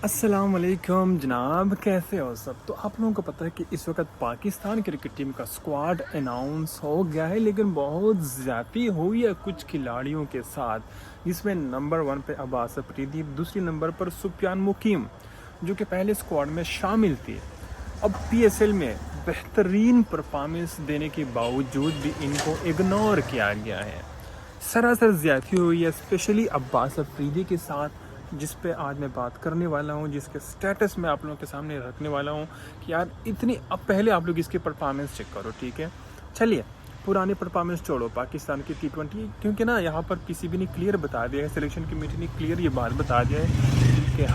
السلام علیکم جناب، کیسے ہو سب؟ تو آپ لوگوں کو پتہ ہے کہ اس وقت پاکستان کرکٹ ٹیم کا اسکواڈ اناؤنس ہو گیا ہے، لیکن بہت زیادتی ہوئی ہے کچھ کھلاڑیوں کے ساتھ، جس میں نمبر 1 پہ عباس افریدی، دوسری نمبر پر سفیان مقیم، جو کہ پہلے اسکواڈ میں شامل تھی۔ اب پی ایس ایل میں بہترین پرفارمنس دینے کے باوجود بھی ان کو اگنور کیا گیا ہے۔ سراسر زیادتی ہوئی ہے، اسپیشلی عباس افریدی کے ساتھ، جس پہ آج میں بات کرنے والا ہوں، جس کے سٹیٹس میں آپ لوگوں کے سامنے رکھنے والا ہوں کہ یار اتنی، اب پہلے آپ لوگ اس کی پرفارمنس چیک کرو، ٹھیک ہے؟ چلیے پرانی پرفارمنس چھوڑو، پاکستان کی T20، کیونکہ نا یہاں پر پی سی بی نے کلیئر بتا دیا ہے، سلیکشن کمیٹی نے کلیئر یہ بات بتا دیا ہے کہ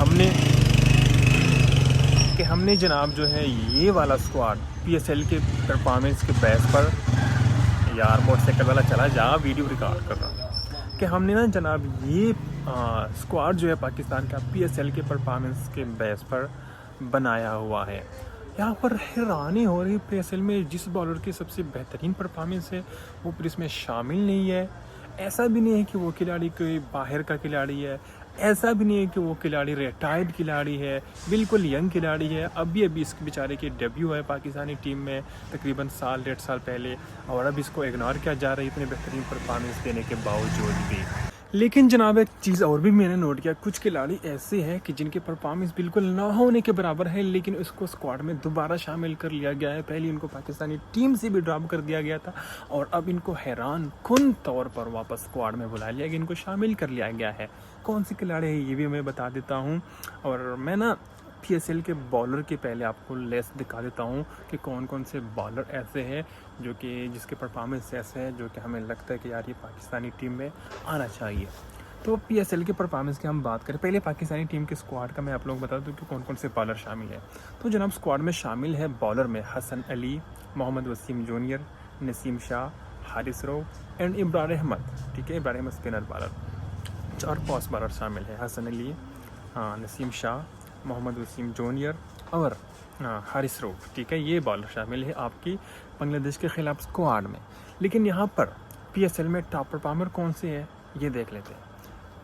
ہم نے جناب جو ہے یہ والا اسکواڈ پی ایس ایل کے پرفارمنس کے بیس پر، یار موٹر سائیکل والا چلا جا، ویڈیو ریکارڈ کر رہا ہوں، کہ ہم نے نا جناب یہ اسکواڈ جو ہے پاکستان کا پی ایس ایل کے پرفارمنس کے بیس پر بنایا ہوا ہے۔ یہاں پر حیرانی ہو رہی پی ایس ایل میں جس بالر کی سب سے بہترین پرفارمنس ہے وہ پھر اس میں شامل نہیں ہے۔ ایسا بھی نہیں ہے کہ وہ کھلاڑی کوئی باہر کا کھلاڑی ہے، ایسا بھی نہیں ہے کہ وہ کھلاڑی ریٹائرڈ کھلاڑی ہے، بالکل ینگ کھلاڑی ہے، ابھی اس بیچارے کی ڈیبیو ہے پاکستانی ٹیم میں تقریباً سال 1.5 سال پہلے، اور اب اس کو اگنور کیا جا رہا ہے اتنے بہترین پرفارمنس دینے کے باوجود بھی۔ لیکن جناب ایک چیز اور بھی میں نے نوٹ کیا، کچھ کھلاڑی ایسے ہیں کہ جن کی پرفارمنس بالکل نہ ہونے کے برابر ہے، لیکن اس کو اسکواڈ میں دوبارہ شامل کر لیا گیا ہے۔ پہلے ان کو پاکستانی ٹیم سے بھی ڈراپ کر دیا گیا تھا، اور اب ان کو حیران کن طور پر واپس اسکواڈ میں بلا لیا گیا، ان کو شامل کر لیا گیا ہے۔ کون سی کھلاڑی ہے یہ بھی میں بتا دیتا ہوں، اور میں نا پی ایس ایل کے بالر کے پہلے آپ کو لیسٹ دکھا دیتا ہوں کہ کون کون سے بالر ایسے ہیں جو کہ جس کے پرفارمنس ایسے ہے جو کہ ہمیں لگتا ہے کہ یار یہ پاکستانی ٹیم میں آنا چاہیے۔ تو پی ایس ایل کے پرفارمنس کی ہم بات کریں، پہلے پاکستانی ٹیم کے اسکواڈ کا میں آپ لوگوں کو بتا دوں کہ کون کون سے بالر شامل ہیں۔ تو جناب اسکواڈ میں شامل ہے بالر میں حسن علی، محمد وسیم جونیئر، نسیم شاہ، حارث روف اینڈ ابرار احمد، ٹھیک ہے؟ Abrar Ahmed spinner bowler, 4 fast bowler شامل ہیں، حسن علی، نسیم شاہ، محمد وسیم جونیئر اور حارث روف، ٹھیک ہے؟ یہ بالر شامل ہے آپ کی بنگلہ دیش کے خلاف اسکواڈ میں۔ لیکن یہاں پر پی ایس ایل میں ٹاپ پرفارمر کون سے ہیں یہ دیکھ لیتے ہیں۔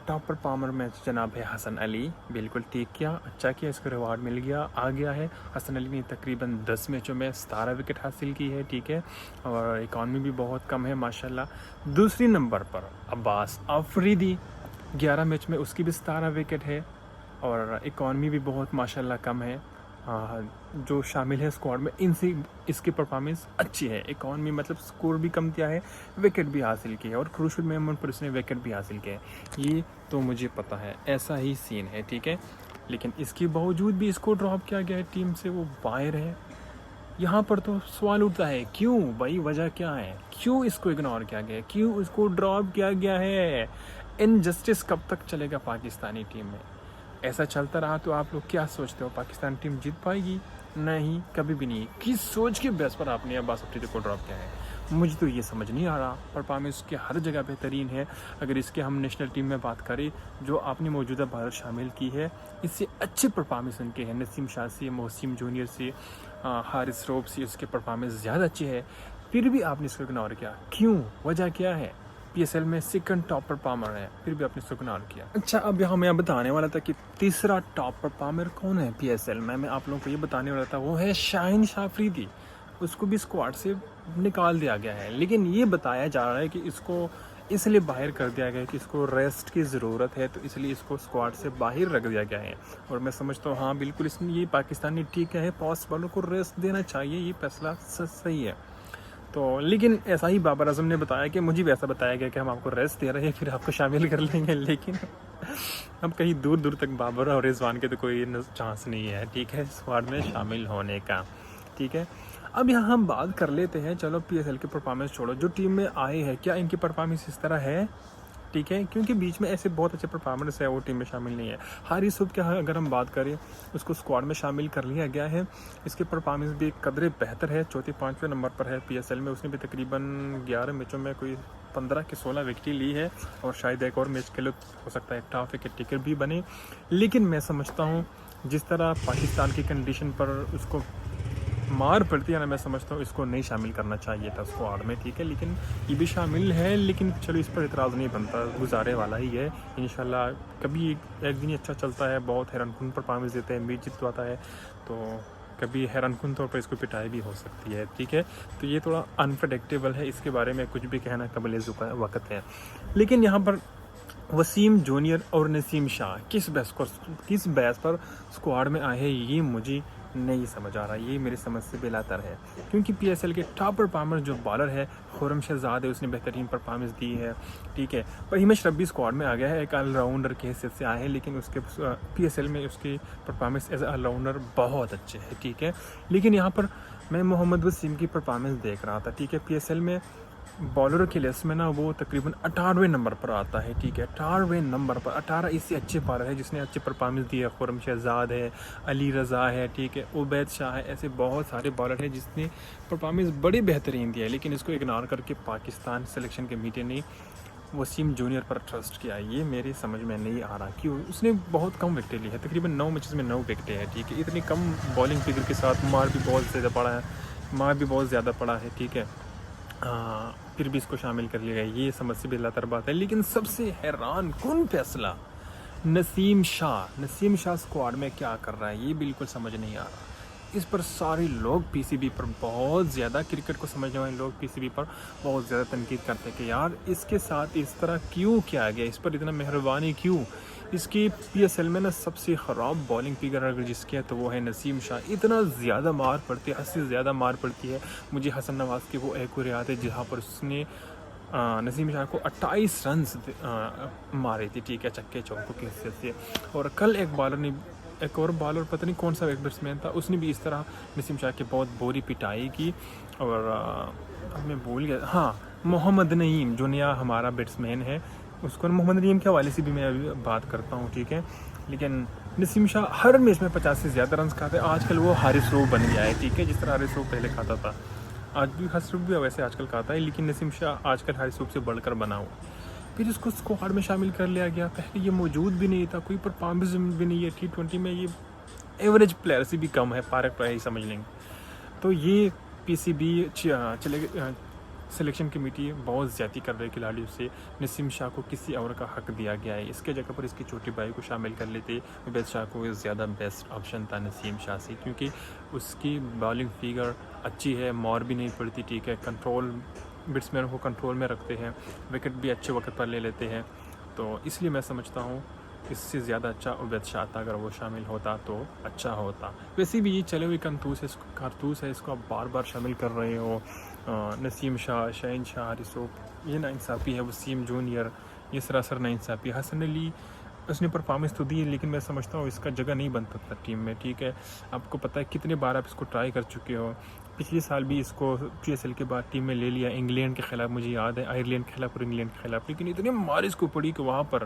ٹاپ پرفارمر میں جناب ہے حسن علی، بالکل ٹھیک کیا، اچھا کیا، اس کو ریوارڈ مل گیا، آ گیا ہے۔ حسن علی نے تقریباً 10 میچوں میں 17 وکٹ حاصل کی ہے، ٹھیک ہے؟ اور اکانومی بھی بہت کم ہے ماشاءاللہ۔ دوسری نمبر پر عباس افریدی، 11 میچ میں اس کی بھی 17 وکٹ ہے، اور اکانومی بھی بہت ماشاءاللہ کم ہے۔ جو شامل ہے اسکواڈ میں ان سے اس کی پرفارمنس اچھی ہے، اکانومی مطلب سکور بھی کم کیا ہے، وکٹ بھی حاصل کیا ہے، اور کروشل مومنٹ پر اس نے وکٹ بھی حاصل کیا ہے، یہ تو مجھے پتہ ہے، ایسا ہی سین ہے، ٹھیک ہے؟ لیکن اس کے باوجود بھی اس کو ڈراپ کیا گیا ہے ٹیم سے، وہ باہر ہے۔ یہاں پر تو سوال اٹھتا ہے کیوں بھائی، وجہ کیا ہے، کیوں اس کو اگنور کیا گیا ہے، کیوں اس کو ڈراپ کیا گیا ہے؟ انجسٹس کب تک چلے گا پاکستانی ٹیم میں؟ ایسا چلتا رہا تو آپ لوگ کیا سوچتے ہو، پاکستان ٹیم جیت پائے گی؟ نہیں، کبھی بھی نہیں۔ کس سوچ کے بیس پر آپ نے عباس افریدی کو ڈراپ کیا ہے؟ مجھے تو یہ سمجھ نہیں آ رہا۔ پرفارمنس کی ہر جگہ بہترین ہے، اگر اس کے ہم نیشنل ٹیم میں بات کریں جو آپ نے موجودہ بالر شامل کی ہے، اس سے اچھی پرفارمنس ان کے ہیں، نسیم شاہ سے، وسیم جونیئر سے، حارث روف سے اس کے پرفارمنس زیادہ اچھی ہے، پھر بھی آپ نے اس کو اگنور کیا، کیوں؟ وجہ کیا ہے؟ پی ایس ایل میں سیکنڈ ٹاپ پرفارمر ہے، پھر بھی آپ نے اس کو اگنور کیا۔ اچھا، اب یہاں میں بتانے والا تھا کہ تیسرا ٹاپ پرفارمر کون ہے پی ایس ایل میں آپ لوگوں کو یہ بتانے والا تھا، وہ ہے شاہین شاہ افریدی۔ اس کو بھی اسکواڈ سے نکال دیا گیا ہے، لیکن یہ بتایا جا رہا ہے کہ اس کو اس لیے باہر کر دیا گیا ہے کہ اس کو ریسٹ کی ضرورت ہے، تو اس لیے اس کو اسکواڈ سے باہر رکھ دیا گیا ہے۔ اور میں سمجھتا ہوں ہاں بالکل اس نے یہ پاکستانی ٹھیک ہے، فاسٹ بالر کو ریسٹ دینا چاہیے، یہ فیصلہ صحیح ہے۔ تو لیکن ایسا ہی بابر اعظم نے بتایا کہ مجھے بھی ایسا بتایا گیا کہ ہم آپ کو ریسٹ دے رہے ہیں، پھر آپ کو شامل کر لیں گے، لیکن اب کہیں دور دور تک بابر اور رضوان کے تو کوئی چانس نہیں ہے، ٹھیک ہے، اسکواڈ میں شامل ہونے کا، ٹھیک ہے؟ اب یہاں ہم بات کر لیتے ہیں، چلو پی ایس ایل کی پرفارمنس چھوڑو، جو ٹیم میں آئے ہیں کیا ان کی پرفارمنس اس طرح ہے؟ ٹھیک ہے، کیونکہ بیچ میں ایسے بہت اچھے پرفارمرس ہیں وہ ٹیم میں شامل نہیں ہے۔ حارث روف کا اگر ہم بات کریں، اس کو اسکواڈ میں شامل کر لیا گیا ہے، اس کی پرفارمنس بھی قدرے بہتر ہے، چوتھے 5ویں نمبر پر ہے پی ایس ایل میں، اس نے بھی تقریباً 11 میچوں میں کوئی 15 کے 16 وکٹیں لی ہے، اور شاید ایک اور میچ کے لیے ہو سکتا ہے ٹاپ وکٹ ٹیکر بھی بنے۔ لیکن میں سمجھتا ہوں جس طرح پاکستان کی کنڈیشن پر اس کو مار پڑتی ہے نا، میں سمجھتا ہوں اس کو نہیں شامل کرنا چاہیے تھا اسکواڈ میں، ٹھیک ہے، لیکن یہ بھی شامل ہے، لیکن چلو اس پر اعتراض نہیں بنتا، گزارے والا ہی ہے انشاءاللہ۔ کبھی ایک دن اچھا چلتا ہے، بہت حیران کن پرفارمنس دیتے ہیں، میچ جتواتا ہے، تو کبھی حیران کن طور پر اس کو پٹائی بھی ہو سکتی ہے، ٹھیک ہے، تو یہ تھوڑا انپریڈکٹیبل ہے، اس کے بارے میں کچھ بھی کہنا قابل وقت ہے۔ لیکن یہاں پر وسیم جونیئر اور نسیم شاہ کس بیس پر اسکواڈ میں آئے ہیں، یہ مجھے نہیں سمجھ آ رہا، یہ میری سمجھ سے بلا تر ہے، کیونکہ پی ایس ایل کے ٹاپ پرفارمر جو بالر ہے خرم شہزاد ہے، اس نے بہترین پرفارمنس دی ہے، ٹھیک ہے، پر ہمیش ربی اسکواڈ میں آ گیا ہے، ایک آل راؤنڈر کی حیثیت سے آئے ہیں، لیکن اس کے پی ایس ایل میں اس کی performance as a all rounder بہت اچھے ہے، ٹھیک ہے، لیکن یہاں پر میں محمد وسیم کی پرفارمنس دیکھ رہا تھا، ٹھیک ہے، پی ایس ایل میں بالر کی لسٹ میں نا وہ تقریباً 18ویں نمبر پر آتا ہے، ٹھیک ہے، 18ویں نمبر پر 18 اس سے اچھے بالر ہے جس نے اچھے پرفارمنس دی ہے، خرم شہزاد ہے، علی رضا ہے، ٹھیک ہے، عبید شاہ ہے، ایسے بہت سارے بالر ہیں جس نے پرفارمنس بڑی بہترین دی ہے، لیکن اس کو اگنور کر کے پاکستان سلیکشن کمیٹی نے وسیم جونیئر پر ٹرسٹ کیا، یہ میری سمجھ میں نہیں آ رہا، کیوں اس نے بہت کم وکٹیں لی ہے، تقریباً 9 میچز میں 9 وکٹیں ہیں، ٹھیک ہے، اتنی کم بالنگ فگر کے ساتھ مار بھی بہت زیادہ پڑا ہے، ٹھیک ہے، پھر بھی اس کو شامل کر لیا گیا، یہ سمجھ سے بھی اللہ تر بات ہے۔ لیکن سب سے حیران کن فیصلہ نسیم شاہ اسکواڈ میں کیا کر رہا ہے، یہ بالکل سمجھ نہیں آ رہا، اس پر سارے لوگ پی سی بی پر بہت زیادہ، کرکٹ کو سمجھنے والے لوگ پی سی بی پر بہت زیادہ تنقید کرتے ہیں کہ یار اس کے ساتھ اس طرح کیوں کیا گیا، اس پر اتنا مہربانی کیوں، اس کی پی ایس ایل میں نا سب سے خراب بالنگ فگر اگر جس کی ہے تو وہ ہے نسیم شاہ، اتنا زیادہ مار پڑتی ہے، حد سے زیادہ مار پڑتی ہے۔ مجھے حسن نواز کی وہ ایک اور یاد ہے جہاں پر اس نے نسیم شاہ کو 28 رنز مارے تھے، ٹھیک ہے، چکے چوکوں کی حیثیت سے، اور کل ایک اور بالر پتہ نہیں کون سا ایک بیٹسمین تھا، اس نے بھی اس طرح نسیم شاہ کی بہت بری پٹائی کی، اور میں بھول گیا، ہاں محمد نعیم جو نیا ہمارا بیٹسمین ہے، اس کو محمد نعیم کے حوالے سے بھی میں ابھی بات کرتا ہوں، ٹھیک ہے، لیکن نسیم شاہ ہر میچ میں 50 سے زیادہ رنز کھاتے ہیں، آج کل وہ حارث روف بن گیا ہے، ٹھیک ہے، جس طرح حارث روف پہلے کھاتا تھا، آج بھی حارث روف بھی ویسے آج کل کھاتا ہے، لیکن نسیم شاہ آج کل حارث روف سے بڑھ کر بنا ہوا، پھر اس کو اسکواڈ میں شامل کر لیا گیا، پہلے یہ موجود بھی نہیں تھا، کوئی پرفارمنس بھی نہیں ہے، T20 میں یہ ایوریج پلیئر سے بھی کم ہے، پارک پلیئر ہی سمجھ لیں گے، تو یہ پی سی بی سلیکشن کمیٹی بہت زیادتی کر رہے کھلاڑیوں سے، نسیم شاہ کو کسی اور کا حق دیا گیا ہے، اس کے جگہ پر اس کی چھوٹی بھائی کو شامل کر لیتے، عبید شاہ کو زیادہ بیسٹ آپشن تھا نسیم شاہ سے، کیونکہ اس کی بالنگ فگر اچھی ہے، مار بھی نہیں پڑتی، ٹھیک ہے، کنٹرول بیٹسمین کو کنٹرول میں رکھتے ہیں، وکٹ بھی اچھے وقت پر لے لیتے ہیں، تو اس لیے میں سمجھتا ہوں اس سے زیادہ اچھا عبید شاہ تھا، اگر وہ شامل ہوتا تو اچھا ہوتا۔ ویسے بھی یہ چلے ہوئی کارتوس ہے، اس کو آپ بار بار شامل کر رہے ہو، نسیم شاہ، شاہین شاہ، حارث روف، یہ ناانصافی ہے، وسیم جونیئر، یہ سراسر ناانصافی ہے، حسن علی اس نے پرفارمنس تو دی ہے، لیکن میں سمجھتا ہوں اس کا جگہ نہیں بن سکتا ٹیم میں، ٹھیک ہے، آپ کو پتہ ہے کتنے بار آپ اس کو ٹرائی کر چکے ہو، پچھلے سال بھی اس کو پی ایس ایل کے بعد ٹیم میں لے لیا، انگلینڈ کے خلاف مجھے یاد ہے، آئرلینڈ کے خلاف اور انگلینڈ کے خلاف، لیکن اتنی مارش کو پڑی کہ وہاں پر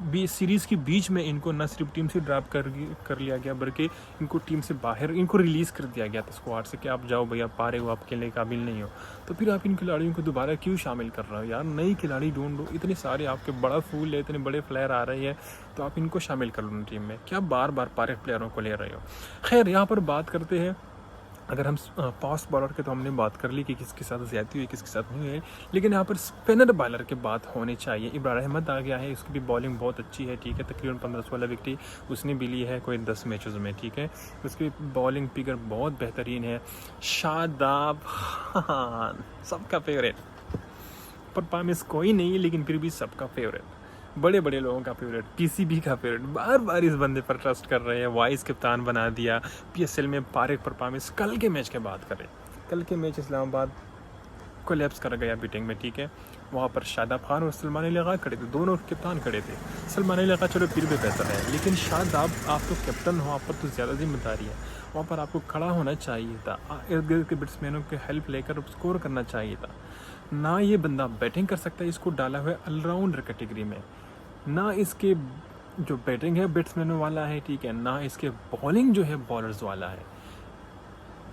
بھی سیریز کے بیچ میں ان کو نہ صرف ٹیم سے ڈراپ کر لیا گیا، بلکہ ان کو ٹیم سے باہر ان کو ریلیز کر دیا گیا تھا اسکواڈ سے، کہ آپ جاؤ بھائی، آپ پارے ہو، آپ کھیلنے قابل نہیں ہو، تو پھر آپ ان کھلاڑیوں کو دوبارہ کیوں شامل کر رہے ہو یار، نئی کھلاڑی ڈھونڈو، اتنے سارے آپ کے بڑا پھول ہے، اتنے بڑے پلیئر آ رہے ہیں، تو آپ ان کو شامل کر لو ٹیم میں، کیا بار بار پارے پلیئروں کو لے رہے ہو۔ خیر یہاں پر بات کرتے ہیں، اگر ہم فاسٹ بالر کے تو ہم نے بات کر لی کہ کس کے ساتھ زیادتی ہوئی، کس کے ساتھ نہیں ہوئی، لیکن یہاں پر اسپنر بالر کی بات ہونی چاہیے۔ ابرار احمد آ گیا ہے، اس کی بھی بالنگ بہت اچھی ہے، ٹھیک ہے، تقریباً 15-16 وکٹیں اس نے بھی لی ہے کوئی 10 میچز میں، ٹھیک ہے، اس کی بالنگ فگر بہت بہترین ہے۔ شاداب خان سب کا فیوریٹ، پرفارمنس کوئی نہیں لیکن پھر بھی سب کا فیوریٹ، بڑے بڑے لوگوں کا فیوریٹ، پی سی بی کا فیوریٹ، بار بار اس بندے پر ٹرسٹ کر رہے ہیں، وائس کپتان بنا دیا، پی ایس ایل میں پارک پرفارمنس، کل کے میچ کی بات کریں، کل کے میچ اسلام آباد کولیپس کر گیا بیٹنگ میں، ٹھیک ہے، وہاں پر شاداب خان اور سلمان علی خان کھڑے تھے، دونوں کپتان کھڑے تھے، سلمان علی خان چلو پھر بھی بہتر ہے، لیکن شاداب آپ تو کیپٹن ہو، آپ پر تو زیادہ ذمہ داری ہے، وہاں پر آپ کو کھڑا ہونا چاہیے تھا، ارد گرد کے بیٹسمینوں کی ہیلپ لے کر اسکور کرنا چاہیے تھا، نہ یہ بندہ بیٹنگ کر سکتا ہے، اس کو ڈالا ہوا ہے آل راؤنڈر کیٹیگری میں، نہ اس کے جو بیٹنگ ہے بیٹسمینوں والا ہے، ٹھیک ہے، نہ اس کے بالنگ جو ہے بالرز والا ہے،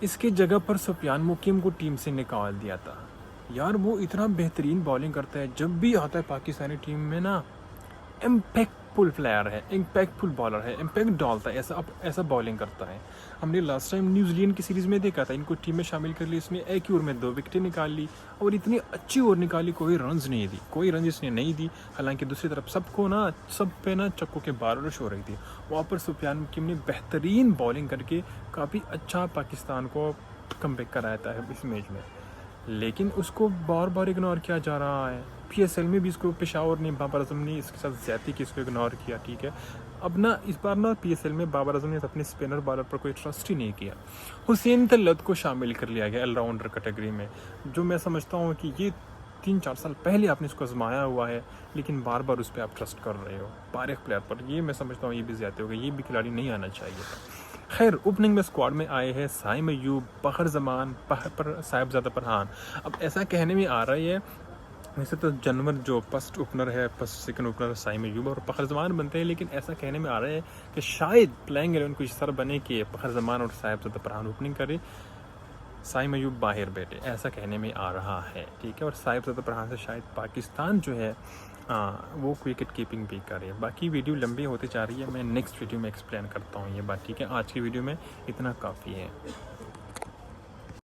اس کی جگہ پر سفیان مقیم کو ٹیم سے نکال دیا تھا، یار وہ اتنا بہترین بالنگ کرتا ہے، جب بھی آتا ہے پاکستانی ٹیم میں نا امپیکٹ امپیکٹفل پلیئر ہے، امپیکٹفل بالر ہے، امپیکٹ ڈالتا ہے، ایسا بالنگ کرتا ہے. ہم نے لاسٹ ٹائم نیوزی لینڈ کی سیریز میں دیکھا تھا، ان کو ٹیم میں شامل کر لی، اس نے ایک ہی اوور میں 2 وکٹیں نکال لی اور اتنی اچھی اوور نکالی، کوئی رنز نہیں دی، کوئی رنز اس نے نہیں دی. حالانکہ دوسری طرف سب پہ نا چکوں کے بارش ہو رہی تھی. وہاں پر سفیان حکیم نے بہترین بالنگ کر کے کافی اچھا پاکستان کو کم بیک کرایا تھا اس میچ میں، لیکن اس کو بار بار اگنور کیا جا رہا ہے. پی ایس ایل میں بھی اس کو پشاور نے، بابر اعظم نے اس کے ساتھ زیادتی کی، اس کو اگنور کیا. ٹھیک ہے، اب نا اس بار نا پی ایس ایل میں بابر اعظم نے اپنے اسپنر بالر پر کوئی ٹرسٹ ہی نہیں کیا. حسین طلعت کو شامل کر لیا گیا آل راؤنڈر کیٹیگری میں، جو میں سمجھتا ہوں کہ یہ 3-4 سال پہلے آپ نے اس کو آزمایا ہوا ہے، لیکن بار بار اس پہ آپ ٹرسٹ کر رہے ہو فارغ پلیئر پر. یہ میں سمجھتا ہوں یہ بھی زیادتی ہو گئی، یہ بھی کھلاڑی نہیں آنا چاہیے تھا. خیر، اوپننگ میں اسکواڈ میں آئے ہیں سائم ایوب، فخر زمان، صاحبزادہ فرحان. اب ایسا کہنے میں آ رہا ہے ویسے تو جنور جو فرسٹ اوپنر ہے، سیکنڈ اوپنر سائم ایوب اور فخر زمان بنتے ہیں، لیکن ایسا کہنے میں آ رہا ہے کہ شاید پلینگ 11 کو اس طرح بنے کہ فخر زمان اور صاحبزادہ فرحان اوپننگ کرے، سائم ایوب باہر بیٹھے، ایسا کہنے میں آ رہا ہے. ٹھیک ہے، اور صاحبزادہ فرحان سے شاید پاکستان جو ہے وہ وکٹ کیپنگ بھی کرے. باقی ویڈیو لمبی ہوتی جا رہی ہے، میں نیکسٹ ویڈیو میں ایکسپلین کرتا ہوں یہ بات. ٹھیک ہے، آج کی ویڈیو میں اتنا کافی ہے.